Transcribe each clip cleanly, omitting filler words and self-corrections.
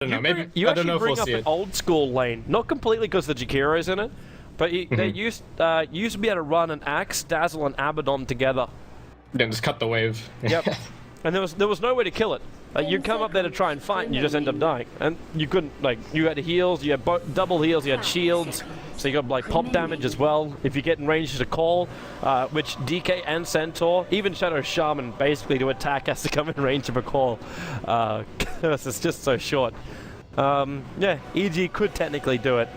don't know. Maybe You I don't know actually if we'll bring up see an it. old school lane, not completely because the Jakiro's in it, but they used to be able to run an Axe, Dazzle, and Abaddon together. Then just cut the wave. Yep. And there was no way to kill it. Like, you'd come up there to try and fight, and you just end up dying. And you couldn't, like, you had heals, you had double heals, you had shields, so you got, like, pop damage as well. If you get in range to call, which DK and Centaur, even Shadow Shaman, basically to attack has to come in range of a call. Because it's just so short. Yeah, EG could technically do it.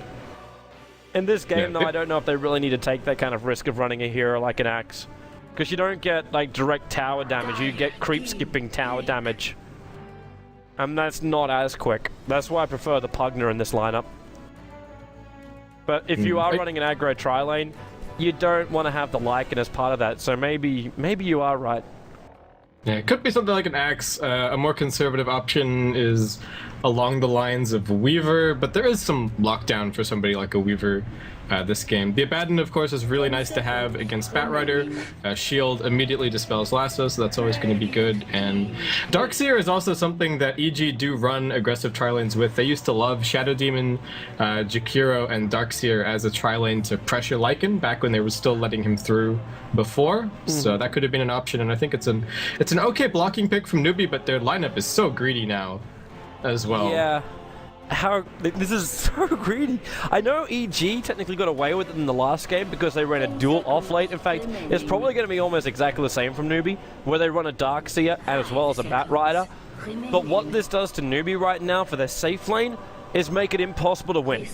In this game, though, I don't know if they really need to take that kind of risk of running a hero like an Axe. Because you don't get, like, direct tower damage, you get creep skipping tower damage. And that's not as quick. That's why I prefer the Pugner in this lineup. But if you are running an aggro tri-lane, you don't want to have the Lycan as part of that, so maybe you are right. Yeah, it could be something like an Axe. A more conservative option is along the lines of Weaver, but there is some lockdown for somebody like a Weaver this game. The Abaddon, of course, is really nice to have against Batrider. Shield immediately dispels Lasso, so that's always going to be good. And Darkseer is also something that EG do run aggressive tri-lanes with. They used to love Shadow Demon, Jakiro, and Darkseer as a tri-lane to pressure Lycan back when they were still letting him through before. So that could have been an option, and I think it's an okay blocking pick from Newbee, but their lineup is so greedy now as well. Yeah. This is so greedy. I know EG technically got away with it in the last game because they ran a dual off lane. In fact, it's probably going to be almost exactly the same from Newbee, where they run a Darkseer as well as a Batrider. But what this does to Newbee right now for their safe lane is make it impossible to win.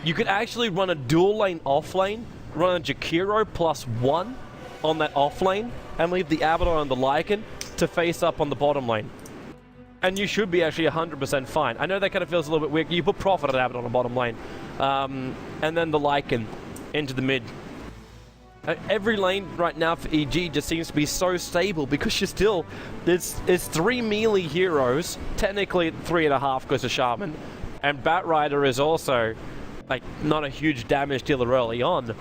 You could actually run a dual lane off lane, run a Jakiro +1 on that off lane, and leave the Abaddon and the Lycan to face up on the bottom lane. And you should be actually 100% fine. I know that kind of feels a little bit weird. You put Prophet at Abaddon on the bottom lane. And then the Lycan into the mid. Every lane right now for EG just seems to be so stable because you're still... It's 3 melee heroes. Technically 3.5 because of Shaman. And Batrider is also, like, not a huge damage dealer early on.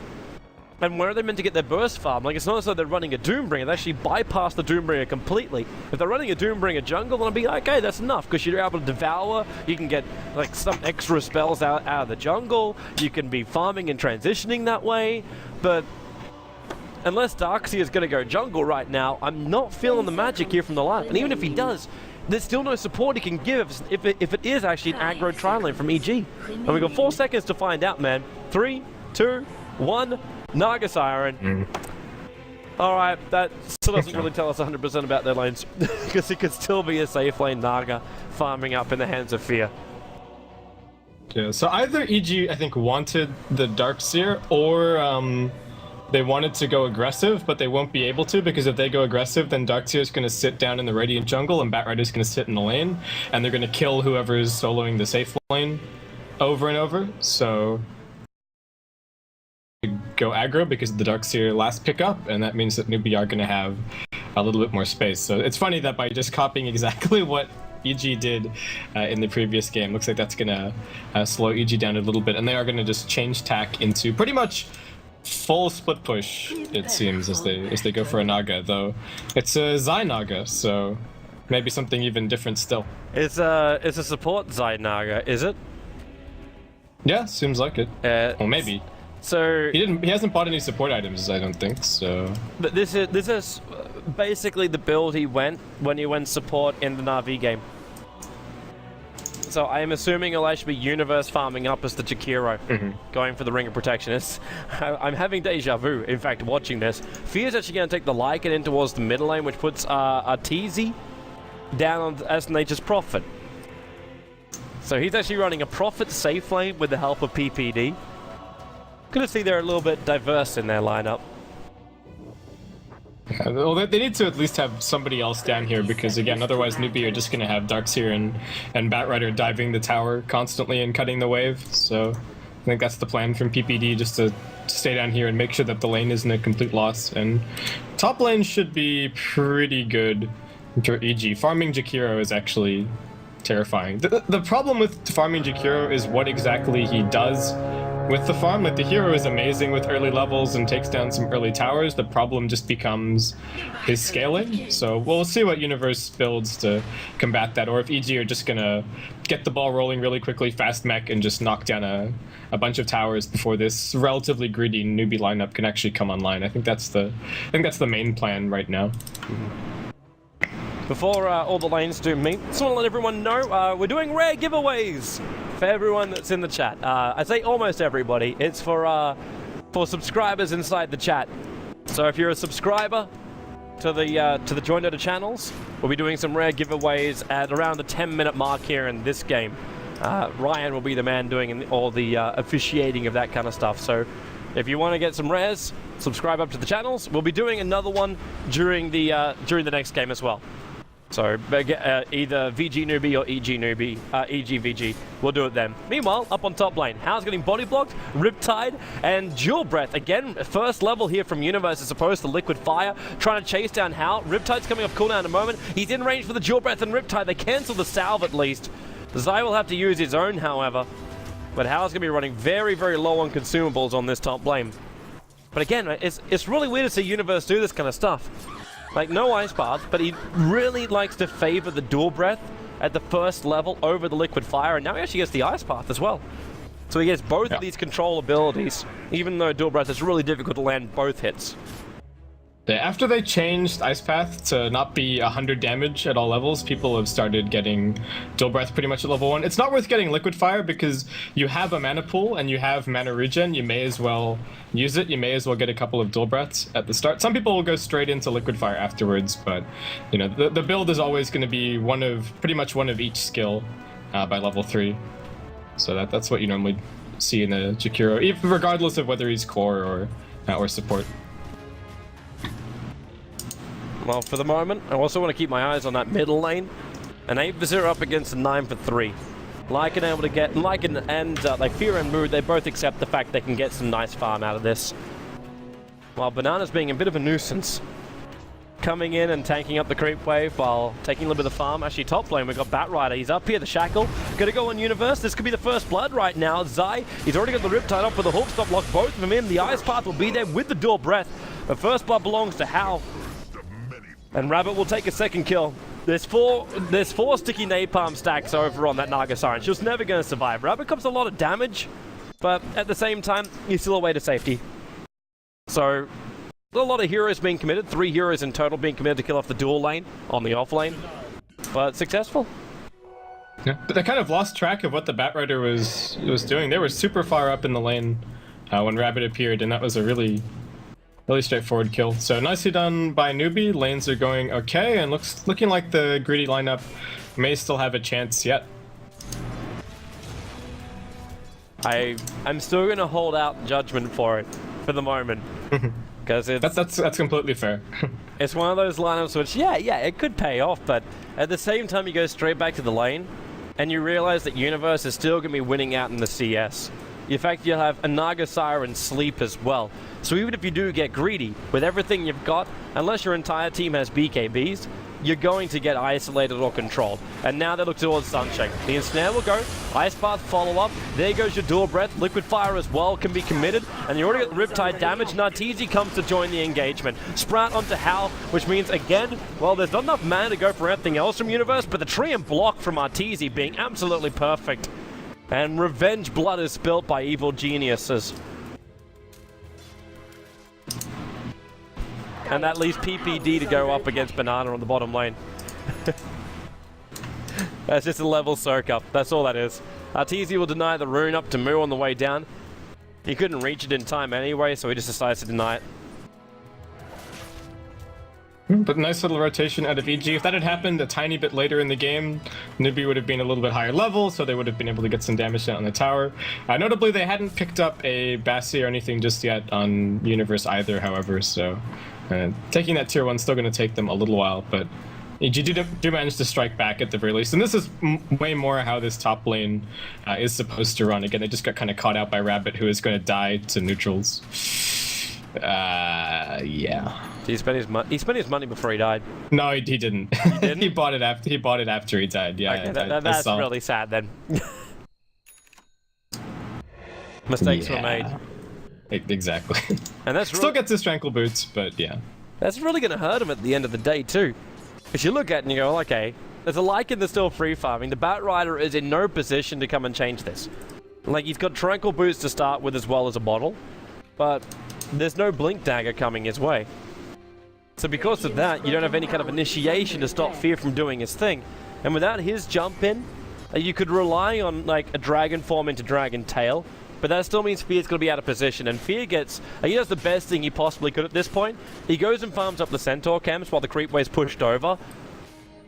And where are they meant to get their burst farm? Like, it's not as though they're running a Doombringer. They actually bypass the Doombringer completely. If they're running a Doombringer jungle, then I'd be like, okay, that's enough, because you're able to devour, you can get, like, some extra spells out of the jungle, you can be farming and transitioning that way, but unless Darkseer is going to go jungle right now, I'm not feeling the magic here from the lineup. And even if he does, there's still no support he can give if it is actually an aggro tri-lane from EG. And we've got 4 seconds to find out, man. 3, 2, 1... Naga Siren. Alright, that still doesn't really tell us 100% about their lanes, because it could still be a safe lane Naga farming up in the hands of Fear. Yeah, so either EG, I think, wanted the Darkseer, or they wanted to go aggressive, but they won't be able to, because if they go aggressive, then Darkseer is going to sit down in the Radiant jungle, and Batrider is going to sit in the lane, and they're going to kill whoever is soloing the safe lane over and over, so... go aggro because of the Darkseer last pickup, and that means that Newbee are going to have a little bit more space. So it's funny that by just copying exactly what EG did in the previous game, looks like that's going to slow EG down a little bit, and they are going to just change tack into pretty much full split push, it seems, as they go for a Naga, though it's a Zai Naga, so maybe something even different still. It's a support Zai Naga, is it? Yeah, seems like it. Well, maybe. So he hasn't bought any support items, I don't think, so... But this is basically the build he went when he went support in the Navi game. So I am assuming he'll actually be universe farming up as the Jakiro, going for the Ring of Protection. I'm having deja vu, in fact, watching this. Fear's actually going to take the Lycan in towards the middle lane, which puts Arteezy down as Nature's Prophet. So he's actually running a Prophet safe lane with the help of PPD. Good to see they're a little bit diverse in their lineup. Yeah, well, they need to at least have somebody else down here, because again, otherwise Newbee are just going to have Darkseer and Batrider diving the tower constantly and cutting the wave. So I think that's the plan from PPD, just to stay down here and make sure that the lane isn't a complete loss. And top lane should be pretty good for EG. Farming Jakiro is actually terrifying. The problem with farming Jakiro is what exactly he does with the farm. Like, the hero is amazing with early levels and takes down some early towers. The problem just becomes his scaling. So we'll see what Universe builds to combat that, or if EG are just gonna get the ball rolling really quickly, fast mech, and just knock down a bunch of towers before this relatively greedy newbie lineup can actually come online. I think that's the main plan right now. Before all the lanes do meet, just want to let everyone know we're doing rare giveaways for everyone that's in the chat. I say almost everybody. It's for subscribers inside the chat. So if you're a subscriber to the Join Dota channels, we'll be doing some rare giveaways at around the 10-minute mark here in this game. Ryan will be the man doing all the officiating of that kind of stuff. So if you want to get some rares, subscribe up to the channels. We'll be doing another one during the next game as well. So either VG Newbie or EG Newbie, EG VG. We'll do it then. Meanwhile, up on top lane, How's getting body blocked, Riptide, and Dual Breath. Again, first level here from Universe as opposed to Liquid Fire. Trying to chase down How. Riptide's coming off cooldown in a moment. He's in range for the Dual Breath and Riptide. They cancel the salve at least. Zai will have to use his own, however. But How's going to be running very, very low on consumables on this top lane. But again, it's really weird to see Universe do this kind of stuff. Like, no ice baths, but he really likes to favor the Dual Breath at the first level over the Liquid Fire, and now he actually gets the ice path as well. So he gets both of these control abilities, even though Dual Breath is really difficult to land both hits. Yeah, after they changed Ice Path to not be 100 damage at all levels, people have started getting Dual Breath pretty much at level 1. It's not worth getting Liquid Fire because you have a mana pool and you have mana regen. You may as well use it. You may as well get a couple of Dual Breaths at the start. Some people will go straight into Liquid Fire afterwards, but you know, the build is always going to be pretty much one of each skill by level 3. So that's what you normally see in a Jakiro, even regardless of whether he's core or support. Well, for the moment, I also want to keep my eyes on that middle lane. An 8 for 0 up against a 9 for 3. Lycan able to get, Lycan and like Fear and Mood, they both accept the fact they can get some nice farm out of this. While Banana's being a bit of a nuisance. Coming in and tanking up the creep wave while taking a little bit of farm. Actually, top lane, we've got Batrider. He's up here, the Shackle. Gonna go on Universe. This could be the first blood right now. Zai, he's already got the Riptide up with the hook stop, lock both of them in. The Ice Path will be there with the Dual Breath. The first blood belongs to Hal. And Rabbit will take a second kill. There's four sticky napalm stacks over on that Naga Siren. She was never going to survive. Rabbit comes a lot of damage, but at the same time, he's still away to safety. So, a lot of heroes being committed. 3 heroes in total being committed to kill off the dual lane on the off lane. But successful. Yeah, but they kind of lost track of what the Batrider was doing. They were super far up in the lane when Rabbit appeared, and that was a really straightforward kill. So nicely done by Newbie. Lanes are going okay, and looking like the greedy lineup may still have a chance yet. I'm still gonna hold out judgment for it for the moment, because that's completely fair. It's one of those lineups which yeah it could pay off, but at the same time you go straight back to the lane, and you realize that Universe is still gonna be winning out in the CS. In fact, you'll have a Naga Siren sleep as well. So even if you do get greedy, with everything you've got, unless your entire team has BKBs, you're going to get isolated or controlled. And now they look towards Sunshake. The Ensnare will go, Ice Path follow up, there goes your Dual Breath, Liquid Fire as well can be committed, and you already got the Riptide damage. Narteezy comes to join the engagement. Sprout onto Hal, which means again, well, there's not enough mana to go for anything else from Universe, but the tree and block from Narteezy being absolutely perfect. And revenge blood is spilt by evil geniuses. And that leaves PPD to go up against Banana on the bottom lane. That's just a level soak up. That's all that is. Arteezy will deny the rune up to Moo on the way down. He couldn't reach it in time anyway, so he just decides to deny it. But nice little rotation out of EG. If that had happened a tiny bit later in the game, Newbie would have been a little bit higher level, so they would have been able to get some damage down on the tower. Notably, they hadn't picked up a Bassi or anything just yet on Universe either, however, so taking that tier 1 is still going to take them a little while, but EG do manage to strike back at the very least. And this is way more how this top lane is supposed to run. Again, they just got kind of caught out by Rabbit, who is going to die to neutrals. Yeah. He spent his money before he died. No, he didn't. He didn't? He bought it after he died. Yeah. Okay, that's really sad then. Mistakes were made. Exactly. And that's still gets his tranquil boots, but yeah. That's really going to hurt him at the end of the day too. If you look at it and you go, okay, there's a Lycan that's still free farming. The Bat Rider is in no position to come and change this. Like, he's got tranquil boots to start with as well as a bottle, but there's no blink dagger coming his way. So because of that, you don't have any kind of initiation to stop Fear from doing his thing. And without his jump in, you could rely on like a dragon form into dragon tail, but that still means Fear's going to be out of position. And Fear gets, he does the best thing he possibly could at this point. He goes and farms up the Centaur camps while the creep wave's pushed over,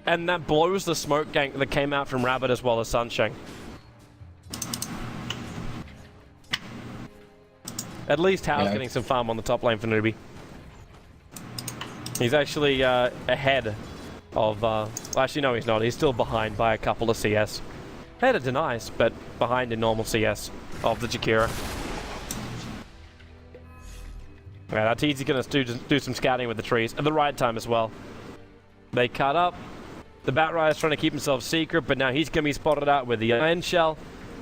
and that blows the smoke gank that came out from Rabbit as well as Sunshine. At least Hal's getting some farm on the top lane for Newbee. He's actually ahead of... actually, no, he's not. He's still behind by a couple of CS. Ahead of Denice, but behind in normal CS of the Jakira. Alright, our techies going to do some scouting with the trees at the right time as well. They cut up. The Bat Rider's trying to keep himself secret, but now he's going to be spotted out with the Iron Shell.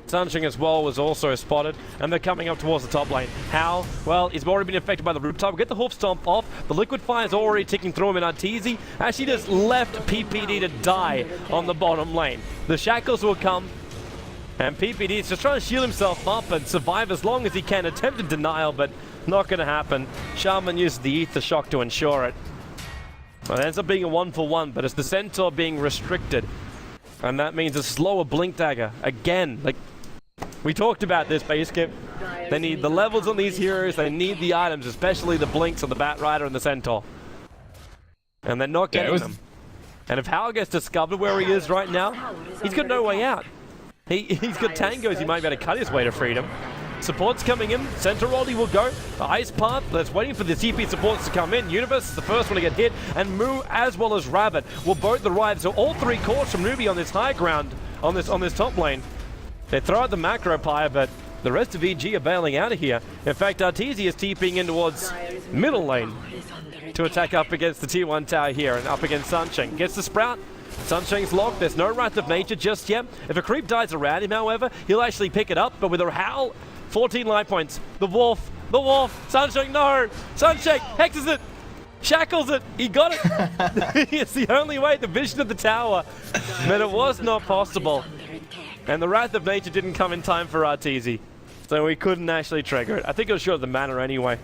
Sunshine as well was also spotted, and they're coming up towards the top lane. How? Well, he's already been affected by the Rooftop. We'll get the Hoof Stomp off. The Liquid Fire's already ticking through him, and Arteezy actually just left PPD to die on the bottom lane. The Shackles will come, and PPD is just trying to shield himself up and survive as long as he can. Attempted denial, but not going to happen. Shaman uses the Ether Shock to ensure it. Well, it ends up being a 1-for-1, but it's the Centaur being restricted. And that means a slower Blink Dagger. Again, like, we talked about this, Baseskip. They need the levels on these heroes, they need the items, especially the Blinks on the Bat Rider and the Centaur. And they're not getting them. And if Hal gets discovered where he is right now, he's got no way out. He's got tangos, he might be able to cut his way to freedom. Support's coming in, Centauraldi will go. The Ice Path, that's waiting for the CP supports to come in. Universe is the first one to get hit, and Moo as well as Rabbit will both arrive. So all three cores from Newbee on this high ground, on this top lane. They throw out the Macro Pyre, but the rest of EG are bailing out of here. In fact, Arteezy is TPing in towards middle lane to attack up against the Tier 1 tower here and up against Sunshine. Gets the Sprout. Sunshine's locked. There's no Wrath of Nature just yet. If a creep dies around him, however, he'll actually pick it up. But with a Howl, 14 life points. The Wolf. Sunshine, no! Sunshine hexes it. Shackles it. He got it. It's the only way. The vision of the tower. But it was not possible. And the Wrath of Nature didn't come in time for Arteezy, so we couldn't actually trigger it. I think it was short of the mana anyway.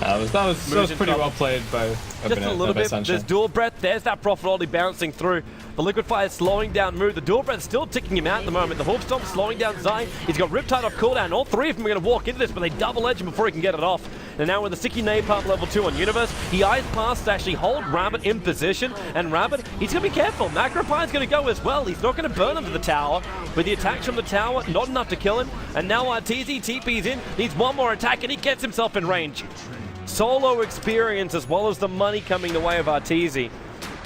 That was pretty well played by just a little bit. There's Dual Breath. There's that Profitability bouncing through. The Liquid Fire slowing down Moo. The Dual Breath still ticking him out at the moment. The Hoof Stomp slowing down Zai. He's got Riptide off cooldown. All three of them are going to walk into this, but they double edge him before he can get it off. And now with the Sticky Napalm level 2 on Universe, he eyes past to actually hold Rabbit in position. And Rabbit, he's going to be careful. Macro Pyre's going to go as well. He's not going to burn him to the tower. But the attacks from the tower, not enough to kill him. And now Arteezy TP's in. Needs one more attack, and he gets himself in range. Solo experience as well as the money coming the way of Arteezy.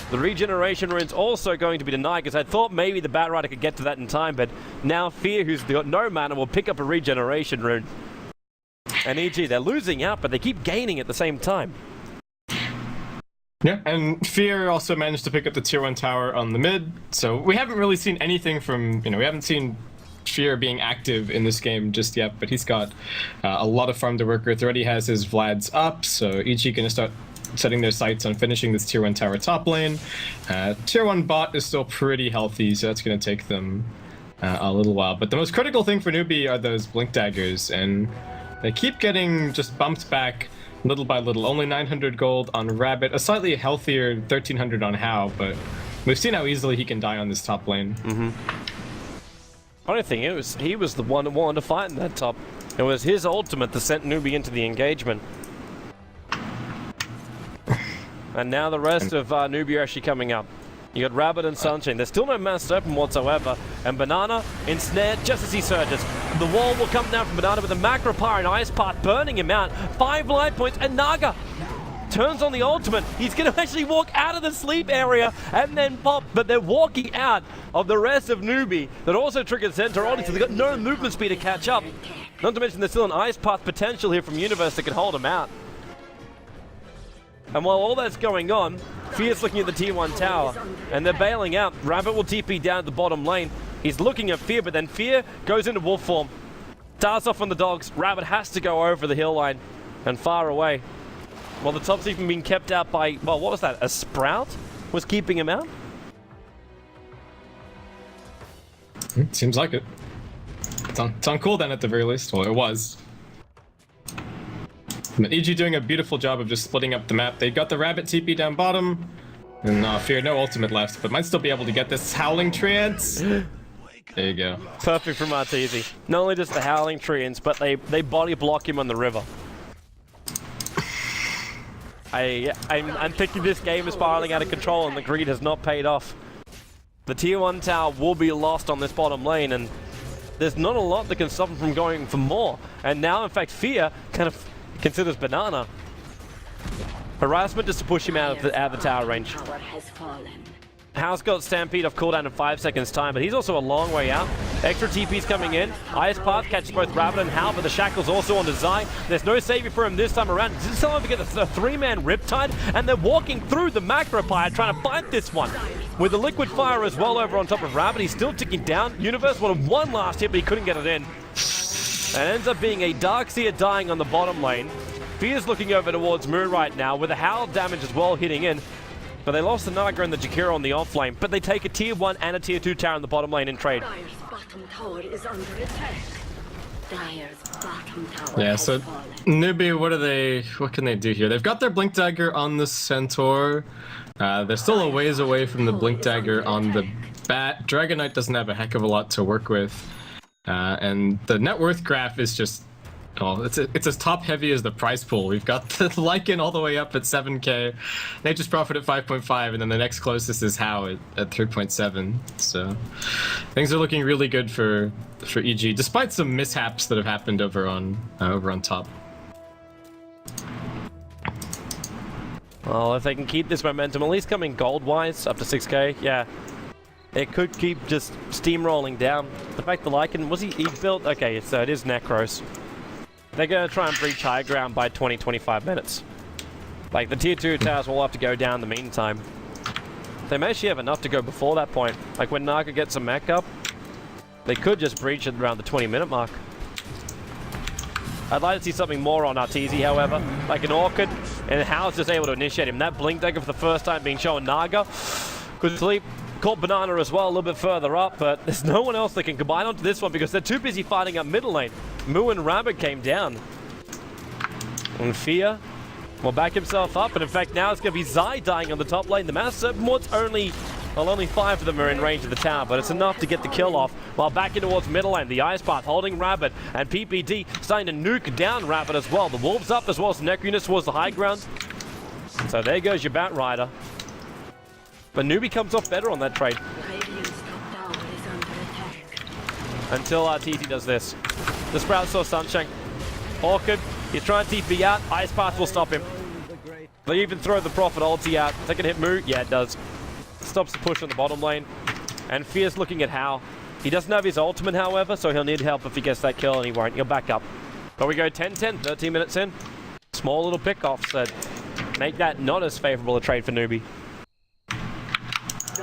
The regeneration rune's also going to be denied, because I thought maybe the Bat Rider could get to that in time, but now Fear, who's got no mana, will pick up a regeneration rune. And EG, they're losing out, but they keep gaining at the same time. Yeah, and Fear also managed to pick up the Tier 1 tower on the mid, so we haven't really seen anything from, we haven't seen Fear being active in this game just yet, but he's got a lot of farm to work with. Already has his Vlad's up, so EG gonna start setting their sights on finishing this Tier 1 tower top lane. Tier 1 bot is still pretty healthy, so that's gonna take them a little while. But the most critical thing for Newbee are those Blink Daggers, and they keep getting just bumped back little by little. Only 900 gold on Rabbit, a slightly healthier 1300 on How, but we've seen how easily he can die on this top lane. Funny thing is, he was the one that wanted to fight in that top. It was his ultimate that sent Newbee into the engagement. And now the rest of Newbee are actually coming up. You got Rabbit and Sunshine. There's still no mass open whatsoever. And Banana ensnared just as he surges. The wall will come down from Banana with a Macro Pyre and Ice Path burning him out. 5 life points, and Naga turns on the ultimate. He's going to actually walk out of the sleep area and then pop, but they're walking out of the rest of Newbee that also triggered Centauraldi, so they've got no movement speed to catch up. Not to mention there's still an Ice Path potential here from Universe that can hold him out. And while all that's going on, Fear's looking at the Tier 1 tower, and they're bailing out. Rabbit will TP down at the bottom lane. He's looking at Fear, but then Fear goes into wolf form. Starts off on the dogs. Rabbit has to go over the hill line and far away. Well, the top's even being kept out by, well, what was that? A sprout was keeping him out? Seems like it. It's on cooldown at the very least. Well, it was. But EG doing a beautiful job of just splitting up the map. They got the rabbit TP down bottom. And Fear, no ultimate left, but might still be able to get this Howling Trance. There you go. Perfect from Arteezy. Not only just the Howling Treants, but they body block him on the river. I'm thinking this game is spiraling out of control and the greed has not paid off. The tier 1 tower will be lost on this bottom lane, and there's not a lot that can stop him from going for more. And now, in fact, Fear kind of considers Banana. Harassment just to push him out of the tower range. Hal's got Stampede off cooldown in 5 seconds time, but he's also a long way out. Extra TP's coming in. Ice Path catches both Rabbit and Hal, but the Shackle's also on Zai. There's no savior for him this time around. He's still able to get a 3-man Riptide, and they're walking through the Macro Pyre trying to fight this one. With the Liquid Fire as well over on top of Rabbit, he's still ticking down. Universe wanted one last hit, but he couldn't get it in. And ends up being a Darkseer dying on the bottom lane. Fear's looking over towards Moo right now, with the Howl damage as well hitting in. But they lost the Naga and the Jakiro on the off lane, but they take a tier 1 and a tier 2 tower in the bottom lane in trade. Dire's bottom tower is under attack. Dire's bottom tower Yeah, so Newbee, what can they do here? They've got their Blink Dagger on the Centaur. They're still a ways away from the Blink Dagger on the Bat. Dragon Knight doesn't have a heck of a lot to work with. And the net worth graph is just, oh, it's as top heavy as the prize pool. We've got the Lycan all the way up at 7k, Nature's Prophet at 5.5, and then the next closest is How at 3.7. So things are looking really good for EG, despite some mishaps that have happened over on top. Well, if they can keep this momentum, at least coming gold-wise, up to 6k, yeah. It could keep just steamrolling down. The fact the Lycan, was he built? Okay, so it is Necros. They're going to try and breach high ground by 20-25 minutes. Like, the tier 2 towers will have to go down in the meantime. They may actually have enough to go before that point. Like, when Naga gets a mech up, they could just breach it around the 20-minute mark. I'd like to see something more on Arteezy, however. Like an Orchid, and Hal's just able to initiate him. That Blink Dagger for the first time being shown Naga. Could sleep. Caught Banana as well a little bit further up, but there's no one else that can combine onto this one because they're too busy fighting up middle lane. Moo and Rabbit came down. And Fear will back himself up, and in fact now it's going to be Zai dying on the top lane. The Mass Serpent Ward's only 5 of them are in range of the tower, but it's enough to get the kill off. While back in towards middle lane, the Ice Path holding Rabbit, and PPD starting to nuke down Rabbit as well. The Wolves up as well as Necrinus towards the high ground. So there goes your Bat Rider. But Newbee comes off better on that trade. Until TT does this. The Sprout saw Sunshine. Orchid, he's trying to TP out. Ice Path will stop him. They even throw the Prophet ulti out. Is that going to hit Moo? Yeah, it does. Stops the push on the bottom lane. And Fear's looking at How. He doesn't have his ultimate, however, so he'll need help if he gets that kill, and he won't. He'll back up. But we go 10-10, 13 minutes in. Small little pick-offs that make that not as favorable a trade for Newbee.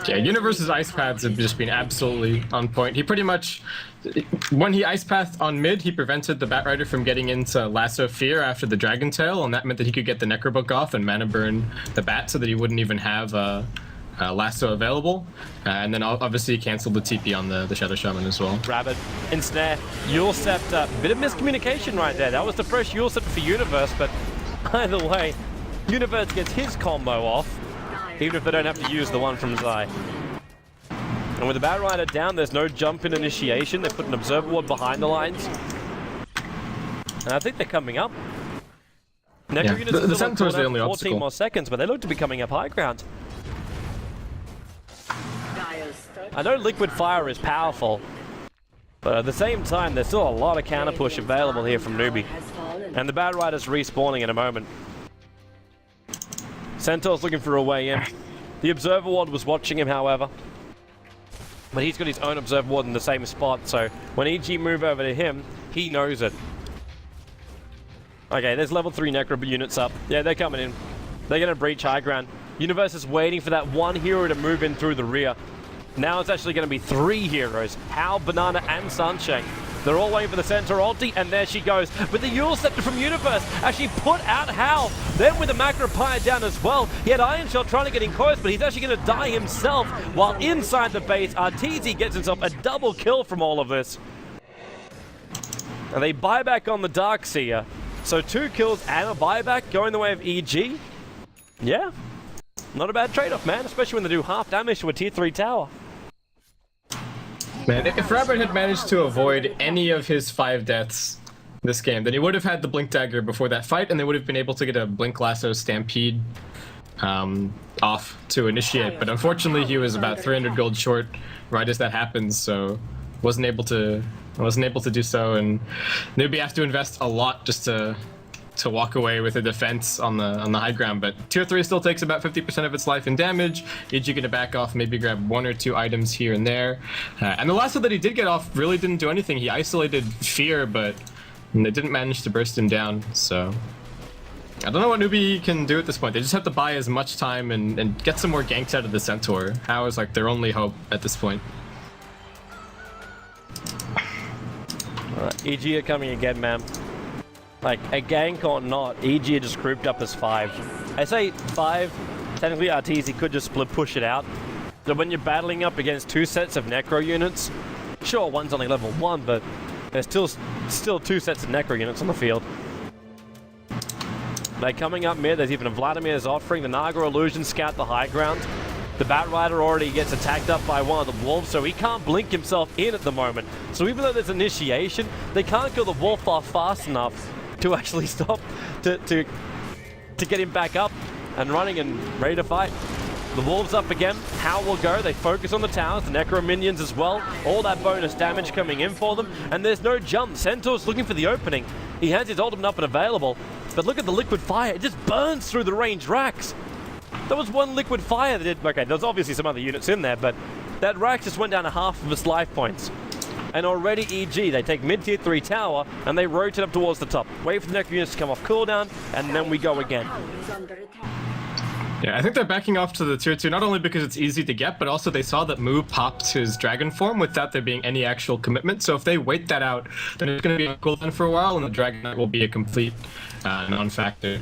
Yeah, Universe's ice paths have just been absolutely on point. He pretty much, when he ice pathed on mid, he prevented the Bat Rider from getting into Lasso Fear after the Dragon Tail, and that meant that he could get the Necrobook off and mana burn the Bat so that he wouldn't even have Lasso available. And then obviously he canceled the TP on the Shadow Shaman as well. Rabbit, Ensnare, Yule Scepter. Bit of miscommunication right there. That was the fresh Yule Scepter for Universe, but either way, Universe gets his combo off. Even if they don't have to use the one from Zai. And with the Bat Rider down, there's no jump in initiation. They put an Observer Ward behind the lines. And I think they're coming up. Yeah. The Centaur's the only 14 obstacle. more seconds, but they look to be coming up high ground. I know Liquid Fire is powerful, but at the same time, there's still a lot of counter push available here from Newbee. And the Bat Rider's respawning in a moment. Centaur's looking for a way in. The Observer Ward was watching him, however. But he's got his own Observer Ward in the same spot, so when EG move over to him, he knows it. Okay, there's level 3 Necro units up. Yeah, they're coming in. They're going to breach high ground. Universe is waiting for that one hero to move in through the rear. Now it's actually going to be 3 heroes. Hal, Banana, and Sunshine. They're all waiting for the center ulti, and there she goes. With the Eul Scepter from Universe, actually put out Hal. Then with the Macropire down as well. He had Iron Shell trying to get in close, but he's actually going to die himself. While inside the base, Arteezy gets himself a double kill from all of this. And they buy back on the Darkseer. So 2 kills and a buyback going the way of EG. Yeah, not a bad trade-off, man, especially when they do half damage to a tier 3 tower. Man, if Rabbit had managed to avoid any of his 5 deaths this game, then he would have had the Blink Dagger before that fight, and they would have been able to get a Blink Lasso Stampede off to initiate. But unfortunately, he was about 300 gold short right as that happens, so wasn't able to do so. And Newbee have to invest a lot just to walk away with a defense on the high ground. But tier 3 still takes about 50% of its life in damage. EG gonna back off, maybe grab 1 or 2 items here and there. And the last one that he did get off really didn't do anything. He isolated Fear, but they didn't manage to burst him down. So I don't know what Newbee can do at this point. They just have to buy as much time and get some more ganks out of the Centaur. How is like their only hope at this point. EG are coming again, man. Like, a gank or not, EG are just grouped up as 5. I say 5, technically Arteezy could just push it out. So when you're battling up against 2 sets of Necro units, sure, one's only level 1, but there's still 2 sets of Necro units on the field. They're coming up mid, there's even a Vladimir's offering, the Naga Illusion scout the high ground. The Bat Rider already gets attacked up by one of the Wolves, so he can't blink himself in at the moment. So even though there's initiation, they can't kill the Wolf off fast enough to actually stop, to get him back up and running and ready to fight. The Wolves up again, how will go? They focus on the towers, the Necro minions as well. All that bonus damage coming in for them, and there's no jump. Centaur's looking for the opening. He has his ultimate up and available, but look at the liquid fire. It just burns through the ranged racks. There was 1 liquid fire that did, okay, there's obviously some other units in there, but that rack just went down to half of its life points. And already EG, they take mid tier 3 tower and they rotate up towards the top. Wait for the Necro units to come off cooldown, and then we go again. Yeah, I think they're backing off to the tier 2, not only because it's easy to get, but also they saw that Moo popped his dragon form without there being any actual commitment. So if they wait that out, then it's going to be on cooldown for a while, and the dragon Knight will be a complete non-factor.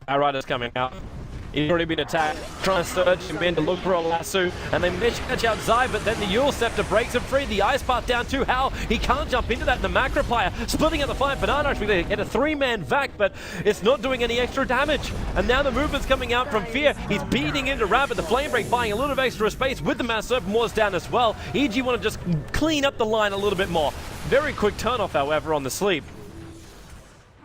Our rider's coming out. He's already been attacked, trying to surge him in to look for a lasso, and they manage to catch out Zai, but then the Eul Scepter breaks him free. The Ice Path down to Hal. He can't jump into that. The Macropire splitting out the fight. Banana actually they get a 3-man vac, but it's not doing any extra damage. And now the movement's coming out from Fear. He's beating into Rabbit. The Flame Break buying a little bit of extra space with the Mass Serpent Wars down as well. EG want to just clean up the line a little bit more. Very quick turn-off, however, on the sleep.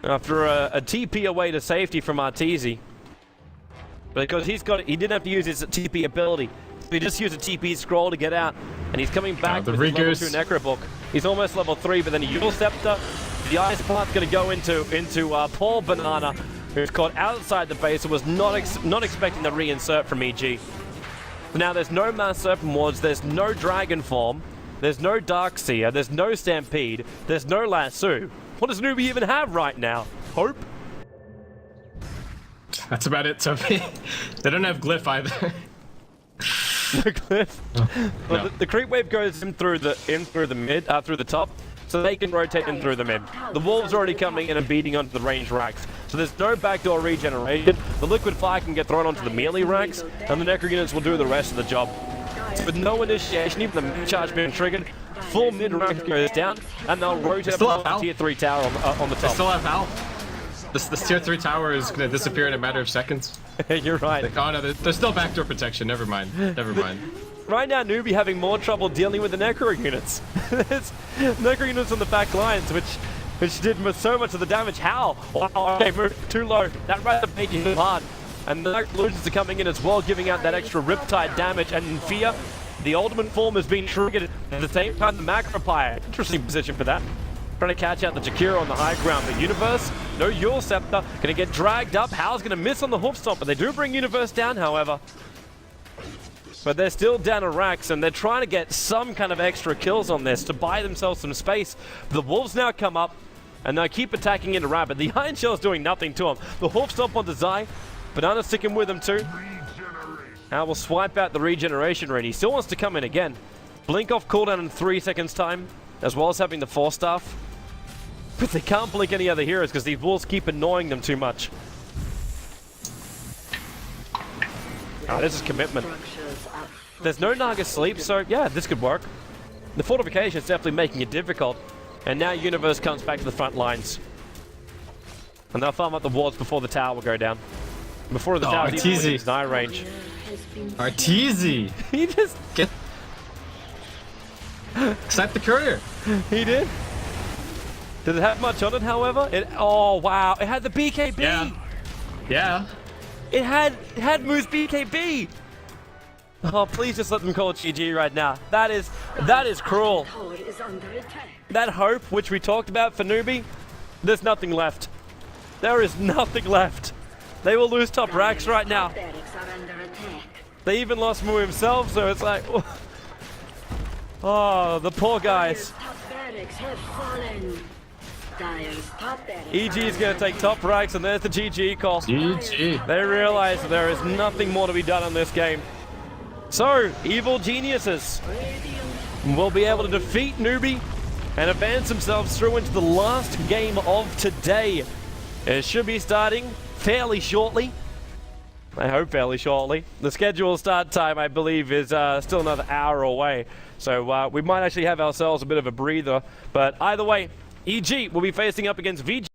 After a TP away to safety from Arteezy. Because he didn't have to use his TP ability. He just used a TP scroll to get out. And he's coming back with his level 2 Necro Book. He's almost level 3, but then a Eul Scepter. The Ice Path's going to go into Paul Banana, who's caught outside the base and was not expecting the reinsert from EG. Now there's no Mass Serpent Wards, there's no Dragon Form, there's no Darkseer, there's no Stampede, there's no Lasso. What does Newbee even have right now? Hope? That's about it, Sophie. They don't have Glyph either. No Glyph? Oh, well, no. the creep wave goes in through the mid, through the top, so they can rotate in through the mid. The Wolves are already coming in and beating onto the ranged racks, so there's no backdoor regeneration. The liquid fire can get thrown onto the melee racks, and the Necro units will do the rest of the job. With no initiation, even the mid charge being triggered, full mid rank goes down, and they'll rotate up the tier 3 tower on the top. They still have Hal. This tier 3 tower is going to disappear in a matter of seconds. You're right. Like, oh no, there's still backdoor protection. Never mind. Never mind. Right now, Newbee having more trouble dealing with the Necro units. There's Necro units on the back lines, which did so much of the damage. How? Oh, okay, too low. That right up making it hard. And the Necro illusions are coming in as well, giving out that extra Riptide damage. And in Fear, the ultimate form has been triggered at the same time the Macropire. Interesting position for that. Trying to catch out the Jakiro on the high ground. The Universe, no Eul Scepter, gonna get dragged up. Hal's gonna miss on the hoof stomp, but they do bring Universe down, however. But they're still down to racks, and they're trying to get some kind of extra kills on this to buy themselves some space. The Wolves now come up, and they keep attacking into Rabbit. The Iron Shell's doing nothing to him. The hoof stomp onto Zai. Banana sticking with him too. Now we'll swipe out the regeneration rune. He still wants to come in again. Blink off cooldown in 3 seconds time, as well as having the Force Staff. But they can't blink any other heroes because these wolves keep annoying them too much. Oh, this is commitment. There's no Naga sleep, so yeah, this could work. The fortification is definitely making it difficult. And now Universe comes back to the front lines. And they'll farm up the wards before the tower will go down. Before the tower is even within his eye range. Arteezy! He just... Get... Accept the courier! He did. Did it have much on it, however? Oh, wow. It had the BKB! Yeah. Yeah. It had Moose BKB! Oh, please just let them call it GG right now. That is cruel. Tower is under attack. That hope, which we talked about for Newbee, there's nothing left. There is nothing left. They will lose top racks right now. Barracks are under attack. They even lost Moo himself, so it's like... Oh, the poor guys. Dire's top barracks have fallen. Dire's top barracks EG is are going to under take top racks, and there's the GG call. GG. They realize that there is nothing more to be done in this game. So, evil geniuses will be able to defeat Newbee and advance themselves through into the last game of today. It should be starting fairly shortly. I hope fairly shortly. The scheduled start time, I believe, is still another hour away. So we might actually have ourselves a bit of a breather. But either way, EG will be facing up against VG.